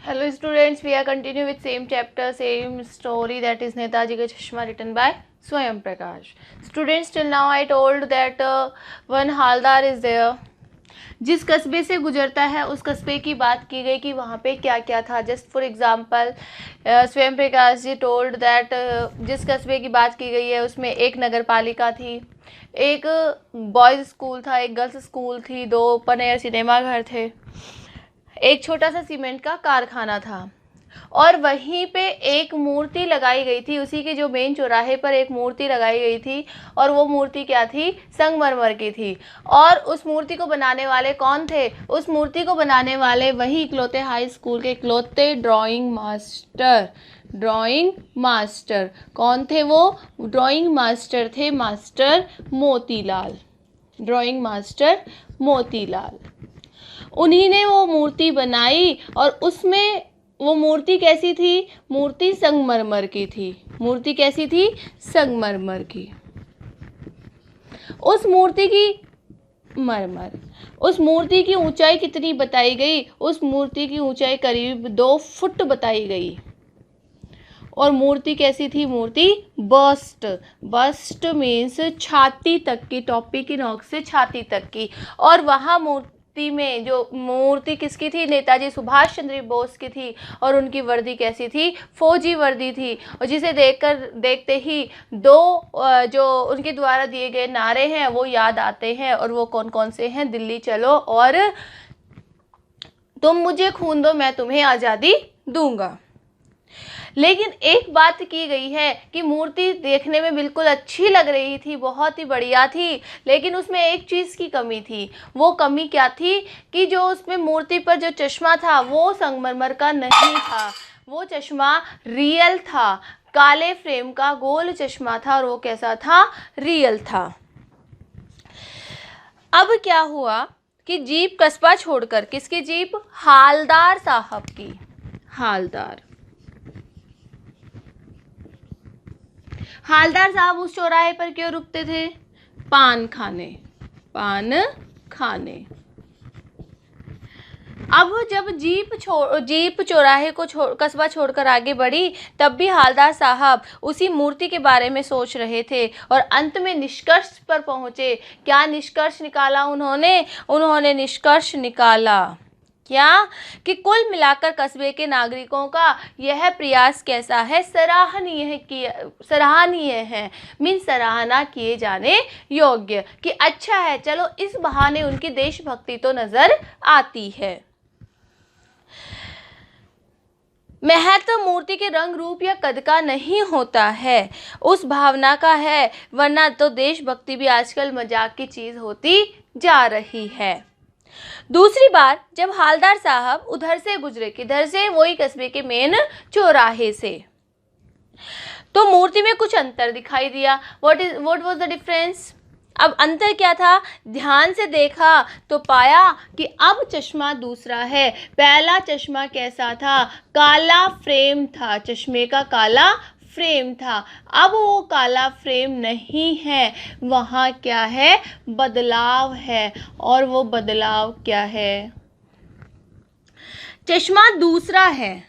Hello students, we are continue with same chapter, same story, that is Netaji Ka Chashma, written by Swayam Prakash. Students, till now I told that one Haldar is there. जिस कस्बे से गुजरता है उस कस्बे की बात की गई कि वहाँ पे क्या क्या था. जस्ट फॉर एग्जांपल स्वयं प्रकाश जी टोल्ड दैट जिस कस्बे की बात की गई है उसमें एक नगर पालिका थी, एक बॉयज़ स्कूल था, एक गर्ल्स स्कूल थी, 2 ओपन एयर सिनेमा घर थे, एक छोटा सा सीमेंट का कारखाना था और वहीं पे एक मूर्ति लगाई गई थी. उसी के जो मेन चौराहे पर एक मूर्ति लगाई गई थी और वो मूर्ति क्या थी? संगमरमर की थी. और उस मूर्ति को बनाने वाले कौन थे? उस मूर्ति को बनाने वाले वही इकलौते हाई स्कूल के इकलौते ड्राइंग मास्टर. कौन थे वो? ड्राइंग मास्टर थे master Motilal. Drawing master Motilal. उन्हीं ने वो मूर्ति बनाई और उसमें वो मूर्ति कैसी थी? मूर्ति संगमरमर की थी. मूर्ति कैसी थी? संगमरमर की. उस मूर्ति की ऊंचाई कितनी बताई गई? उस मूर्ति की ऊंचाई करीब 2 फुट बताई गई. और मूर्ति कैसी थी? मूर्ति बस्ट मीन्स छाती तक की, टोपी की नोक से छाती तक की. और वहाँ मूर्ति में जो मूर्ति किसकी थी? नेताजी सुभाष चंद्र बोस की थी. और उनकी वर्दी कैसी थी? फौजी वर्दी थी. और जिसे देखते ही 2 जो उनके द्वारा दिए गए नारे हैं वो याद आते हैं. और वो कौन कौन से हैं? दिल्ली चलो और तुम मुझे खून दो मैं तुम्हें आज़ादी दूंगा. लेकिन एक बात की गई है कि मूर्ति देखने में बिल्कुल अच्छी लग रही थी, बहुत ही बढ़िया थी, लेकिन उसमें एक चीज़ की कमी थी. वो कमी क्या थी? कि जो उसमें मूर्ति पर जो चश्मा था वो संगमरमर का नहीं था, वो चश्मा रियल था, काले फ्रेम का गोल चश्मा था. और वो कैसा था? रियल था. अब क्या हुआ कि जीप कस्बा छोड़कर, किसकी जीप? हालदार साहब की. हालदार साहब उस चौराहे पर क्यों रुकते थे? पान खाने. अब जब जीप चौराहे को कस्बा छोड़कर आगे बढ़ी तब भी हालदार साहब उसी मूर्ति के बारे में सोच रहे थे और अंत में निष्कर्ष पर पहुंचे. क्या निष्कर्ष निकाला उन्होंने निष्कर्ष निकाला क्या? कि कुल मिलाकर कस्बे के नागरिकों का यह प्रयास कैसा है? सराहनीय है. मीन सराहना किए जाने योग्य. कि अच्छा है, चलो इस बहाने उनकी देशभक्ति तो नजर आती है. महत्व मूर्ति के रंग रूप या कद का नहीं होता है, उस भावना का है. वरना तो देशभक्ति भी आजकल मजाक की चीज होती जा रही है. दूसरी बार जब हालदार साहब उधर से गुजरे, किधर से? वही कस्बे के मेन चौराहे से, तो मूर्ति में कुछ अंतर दिखाई दिया. What was the difference? अब अंतर क्या था? ध्यान से देखा तो पाया कि अब चश्मा दूसरा है. पहला चश्मा कैसा था? काला फ्रेम था, चश्मे का काला फ्रेम था. अब वो काला फ्रेम नहीं है, वहाँ क्या है? बदलाव है. और वो बदलाव क्या है? चश्मा दूसरा है.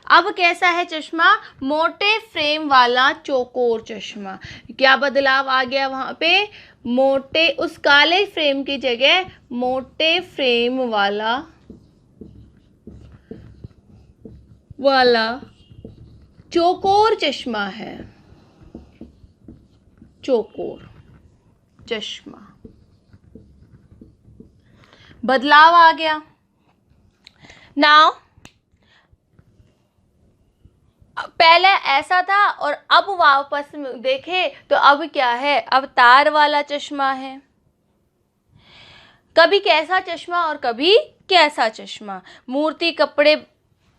अब कैसा है चश्मा? मोटे फ्रेम वाला चौकोर चश्मा. क्या बदलाव आ गया वहाँ पे? मोटे, उस काले फ्रेम की जगह मोटे फ्रेम वाला चौकोर चश्मा है. चौकोर चश्मा. बदलाव आ गया. नाउ पहले ऐसा था और अब वापस देखे तो अब क्या है? अब तार वाला चश्मा है. कभी कैसा चश्मा और कभी कैसा चश्मा. मूर्ति, कपड़े.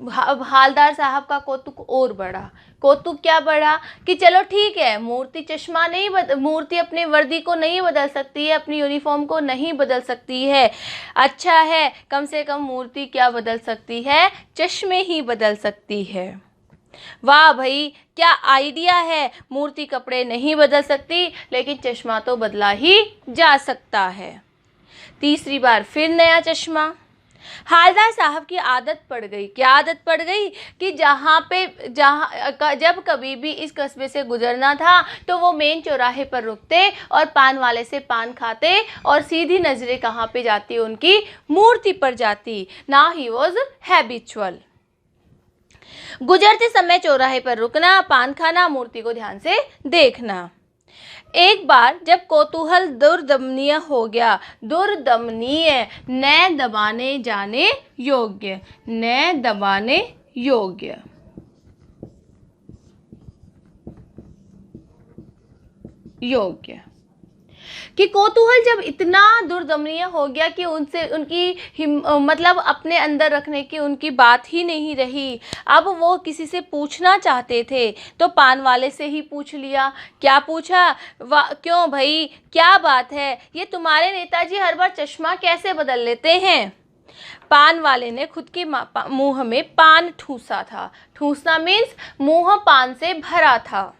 हालदार साहब का कौतुक और बढ़ा. कौतुक क्या बढ़ा? कि चलो ठीक है, मूर्ति अपने वर्दी को नहीं बदल सकती है, अपनी यूनिफॉर्म को नहीं बदल सकती है. अच्छा है, कम से कम मूर्ति क्या बदल सकती है? चश्मे ही बदल सकती है. वाह भाई, क्या आइडिया है. मूर्ति कपड़े नहीं बदल सकती लेकिन चश्मा तो बदला ही जा सकता है. तीसरी बार फिर नया चश्मा. हालदार साहब की आदत पड़ गई। क्या आदत पड़ गई? कि जब कभी भी इस कस्बे से गुजरना था तो वो मेन चौराहे पर रुकते और पान वाले से पान खाते और सीधी नज़रें कहाँ पे जाती? उनकी मूर्ति पर जाती। Now he was habitual. गुजरते समय चौराहे पर रुकना, पान खाना, मूर्ति को ध्यान से देखना। एक बार जब कौतूहल दुर्दमनीय हो गया, दुर्दमनीय, न दबाने जाने योग्य, न दबाने योग्य, योग्य, कि कौतूहल जब इतना दुर्दमनीय हो गया कि उनसे मतलब अपने अंदर रखने की उनकी बात ही नहीं रही। अब वो किसी से पूछना चाहते थे तो पान वाले से ही पूछ लिया। क्या पूछा? क्यों भाई, क्या बात है? ये तुम्हारे नेताजी हर बार चश्मा कैसे बदल लेते हैं? पान वाले ने खुद के मुंह में पान ठूसा था। ठूसना मीन्स मुंह पान से भरा था।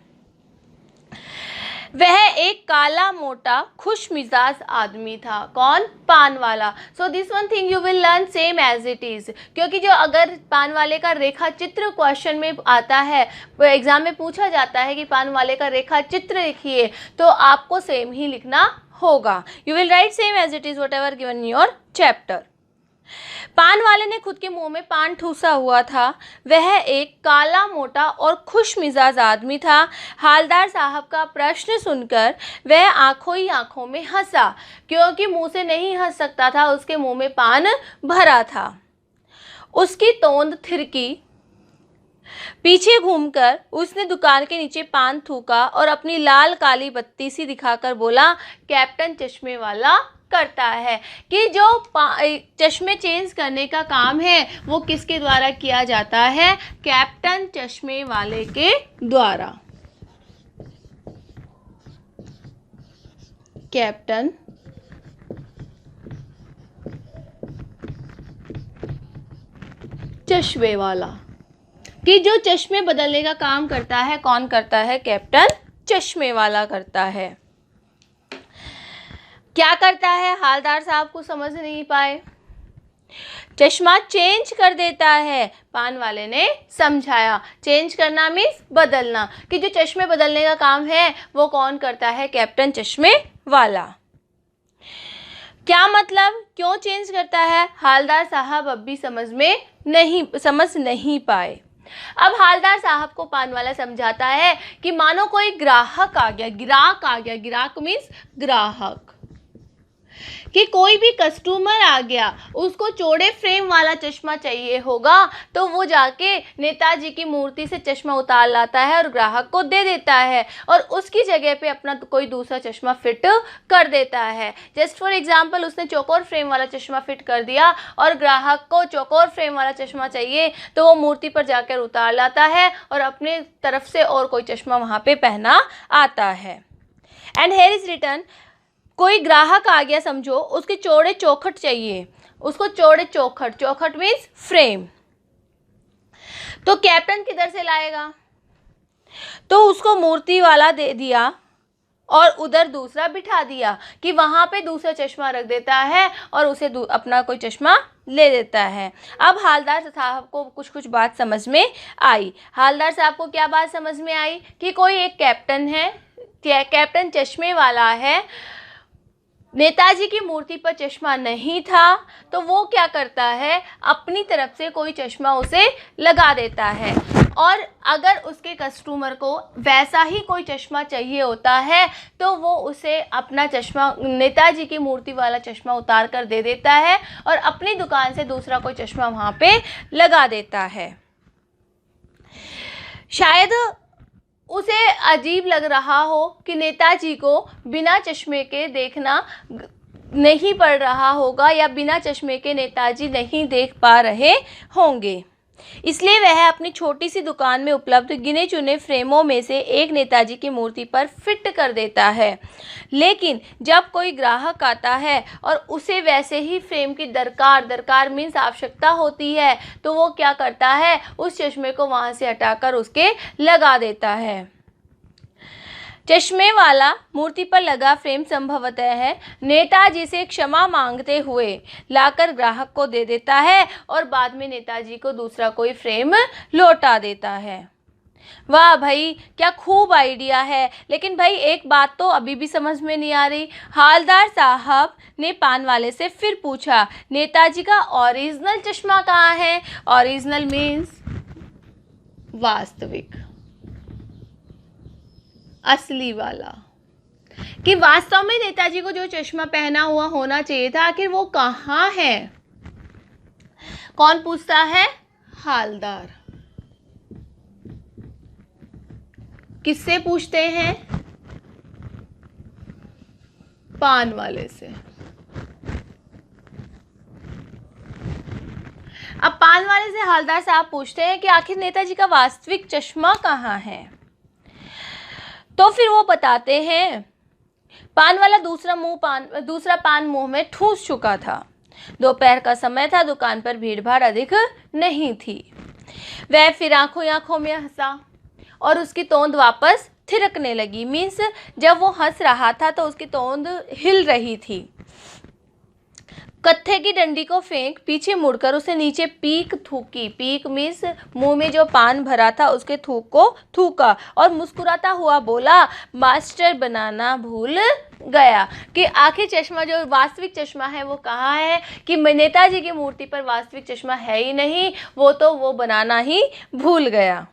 वह एक काला मोटा खुश मिजाज आदमी था। कौन? पान वाला। So this one thing you will learn same as it is, क्योंकि जो अगर पान वाले का रेखा चित्र क्वेश्चन में आता है, वो एग्जाम में पूछा जाता है कि पान वाले का रेखा चित्र लिखिए, तो आपको सेम ही लिखना होगा। You will write same as it is whatever given in your chapter. पान वाले ने खुद के मुंह में पान ठूसा हुआ था। वह एक काला मोटा और खुश मिजाज आदमी था। हालदार साहब का प्रश्न सुनकर वह आंखों ही आंखों में हंसा, क्योंकि मुंह से नहीं हंस सकता था, उसके मुंह में पान भरा था। उसकी तोंद थिरकी। पीछे घूमकर उसने दुकान के नीचे पान थूका और अपनी लाल काली बत्ती सी दिखाकर बोला, कैप्टन चश्मे वाला करता है। कि जो चश्मे चेंज करने का काम है वो किसके द्वारा किया जाता है? कैप्टन चश्मे वाले के द्वारा। कैप्टन चश्मे वाला। कि जो चश्मे बदलने का काम करता है, कौन करता है? कैप्टन चश्मे वाला करता है। क्या करता है? हालदार साहब को समझ नहीं पाए। चश्मा चेंज कर देता है। पान वाले ने समझाया। चेंज करना मीन्स बदलना, कि जो चश्मे बदलने का काम है वो कौन करता है? कैप्टन चश्मे वाला। क्या मतलब? क्यों चेंज करता है? हालदार साहब अब भी समझ नहीं पाए। अब हालदार साहब को पान वाला समझाता है कि मानो कोई ग्राहक आ गया, गिराक मीन्स ग्राहक, कि कोई भी कस्टमर आ गया, उसको चौड़े फ्रेम वाला चश्मा चाहिए होगा, तो वो जाके नेताजी की मूर्ति से चश्मा उतार लाता है और ग्राहक को दे देता है और उसकी जगह पे अपना कोई दूसरा चश्मा फिट कर देता है। जस्ट फॉर एग्जांपल, उसने चौकोर फ्रेम वाला चश्मा फिट कर दिया और ग्राहक को चौकोर फ्रेम वाला चश्मा चाहिए, तो वो मूर्ति पर जाकर उतार लाता है और अपने तरफ से और कोई चश्मा वहाँ पे पहना आता है। एंड हेयर इज रिटन, कोई ग्राहक आ गया, समझो उसके चौड़े चौखट चाहिए, उसको चौड़े चौखट मीन्स फ्रेम, तो कैप्टन किधर से लाएगा? तो उसको मूर्ति वाला दे दिया और उधर दूसरा बिठा दिया कि वहाँ पे दूसरा चश्मा रख देता है और उसे अपना कोई चश्मा ले देता है। अब हालदार साहब को कुछ बात समझ में आई। हालदार साहब को क्या बात समझ में आई? कि कोई एक कैप्टन है, कैप्टन चश्मे वाला है, नेताजी की मूर्ति पर चश्मा नहीं था, तो वो क्या करता है? अपनी तरफ से कोई चश्मा उसे लगा देता है और अगर उसके कस्टमर को वैसा ही कोई चश्मा चाहिए होता है तो वो उसे अपना चश्मा, नेताजी की मूर्ति वाला चश्मा उतार कर दे देता है और अपनी दुकान से दूसरा कोई चश्मा वहाँ पे लगा देता है। शायद उसे अजीब लग रहा हो कि नेताजी को बिना चश्मे के देखना नहीं पड़ रहा होगा या बिना चश्मे के नेताजी नहीं देख पा रहे होंगे, इसलिए वह अपनी छोटी सी दुकान में उपलब्ध गिने चुने फ्रेमों में से एक नेताजी की मूर्ति पर फिट कर देता है। लेकिन जब कोई ग्राहक आता है और उसे वैसे ही फ्रेम की दरकार मीन्स आवश्यकता होती है, तो वो क्या करता है? उस चश्मे को वहाँ से हटाकर उसके लगा देता है। चश्मे वाला मूर्ति पर लगा फ्रेम संभवतः है नेताजी से क्षमा मांगते हुए लाकर ग्राहक को दे देता है और बाद में नेताजी को दूसरा कोई फ्रेम लौटा देता है। वाह भाई, क्या खूब आइडिया है। लेकिन भाई एक बात तो अभी भी समझ में नहीं आ रही। हालदार साहब ने पान वाले से फिर पूछा, नेताजी का ओरिजिनल चश्मा कहाँ है? ओरिजिनल मीन्स वास्तविक, असली वाला, कि वास्तव में नेताजी को जो चश्मा पहना हुआ होना चाहिए था, आखिर वो कहाँ है? कौन पूछता है? हालदार। किससे पूछते हैं? पान वाले से। अब पान वाले से हालदार साहब पूछते हैं कि आखिर नेताजी का वास्तविक चश्मा कहाँ है? तो फिर वो बताते हैं, पान वाला दूसरा पान मुंह में ठूस चुका था। दोपहर का समय था, दुकान पर भीड़ भाड़ अधिक नहीं थी। वह फिर आंखों में हंसा और उसकी तोंद वापस थिरकने लगी। मीन्स जब वो हंस रहा था तो उसकी तोंद हिल रही थी। कत्थे की डंडी को फेंक पीछे मुड़कर उसे नीचे पीक थूकी। पीक मीन्स मुंह में जो पान भरा था उसके थूक को थूका और मुस्कुराता हुआ बोला, मास्टर बनाना भूल गया। कि आखिर चश्मा जो वास्तविक चश्मा है वो कहाँ है? कि नेताजी की मूर्ति पर वास्तविक चश्मा है ही नहीं, वो बनाना ही भूल गया।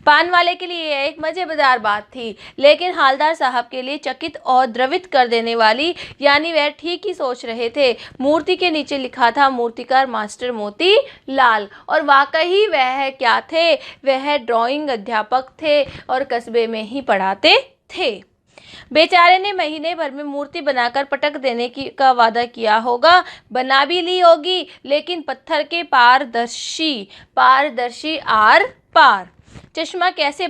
पान वाले के लिए यह एक मजेदार बात थी, लेकिन हालदार साहब के लिए चकित और द्रवित कर देने वाली। यानी वह ठीक ही सोच रहे थे। मूर्ति के नीचे लिखा था मूर्तिकार मास्टर मोती लाल, और वाकई वह क्या थे? वह ड्राइंग अध्यापक थे और कस्बे में ही पढ़ाते थे। बेचारे ने महीने भर में मूर्ति बनाकर पटक देने का वादा किया होगा, बना भी ली होगी, लेकिन पत्थर के पारदर्शी आर पार चश्मा कैसे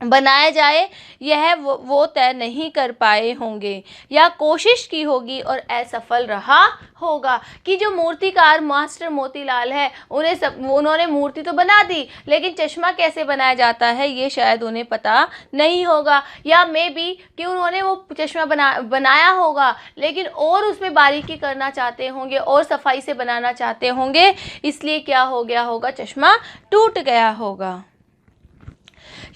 बनाया जाए, यह वो तय नहीं कर पाए होंगे या कोशिश की होगी और असफल रहा होगा। कि जो मूर्तिकार मास्टर मोतीलाल है, उन्होंने मूर्ति तो बना दी, लेकिन चश्मा कैसे बनाया जाता है ये शायद उन्हें पता नहीं होगा। या मे बी कि उन्होंने वो चश्मा बनाया होगा, लेकिन और उसमें बारीकी करना चाहते होंगे और सफाई से बनाना चाहते होंगे, इसलिए क्या हो गया होगा? चश्मा टूट गया होगा।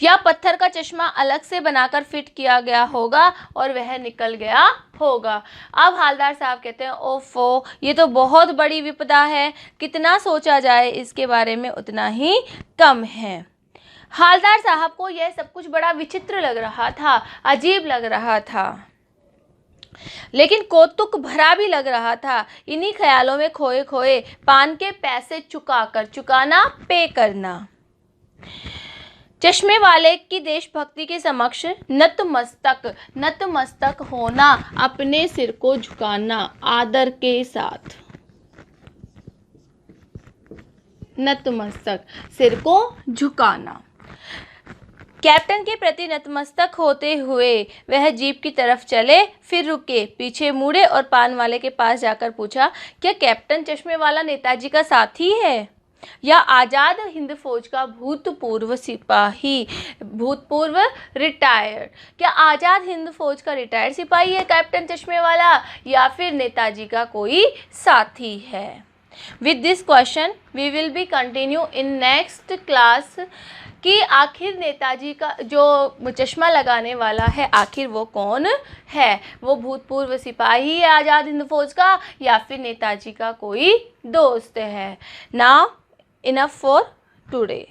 या पत्थर का चश्मा अलग से बनाकर फिट किया गया होगा और वह निकल गया होगा। अब हालदार साहब कहते हैं, ओफो, ये तो बहुत बड़ी विपदा है, कितना सोचा जाए इसके बारे में उतना ही कम है। हालदार साहब को यह सब कुछ बड़ा विचित्र लग रहा था, अजीब लग रहा था, लेकिन कौतुक भरा भी लग रहा था। इन्हीं ख्यालों में खोए खोए पान के पैसे चुकाना पे करना, चश्मे वाले की देशभक्ति के समक्ष नतमस्तक होना, अपने सिर को झुकाना आदर के साथ। नतमस्तक, सिर को झुकाना। कैप्टन के प्रति नतमस्तक होते हुए वह जीप की तरफ चले, फिर रुके, पीछे मुड़े और पान वाले के पास जाकर पूछा, क्या कैप्टन चश्मे वाला नेताजी का साथी है या आज़ाद हिंद फौज का भूतपूर्व सिपाही, भूतपूर्व रिटायर्ड? क्या आज़ाद हिंद फौज का रिटायर्ड सिपाही है कैप्टन चश्मे वाला, या फिर नेताजी का कोई साथी है? With this question we will be continue in next class कि आखिर नेताजी का जो चश्मा लगाने वाला है आखिर वो कौन है? वो भूतपूर्व सिपाही है आज़ाद हिंद फौज का, या फिर नेताजी का कोई दोस्त है? Now enough for today.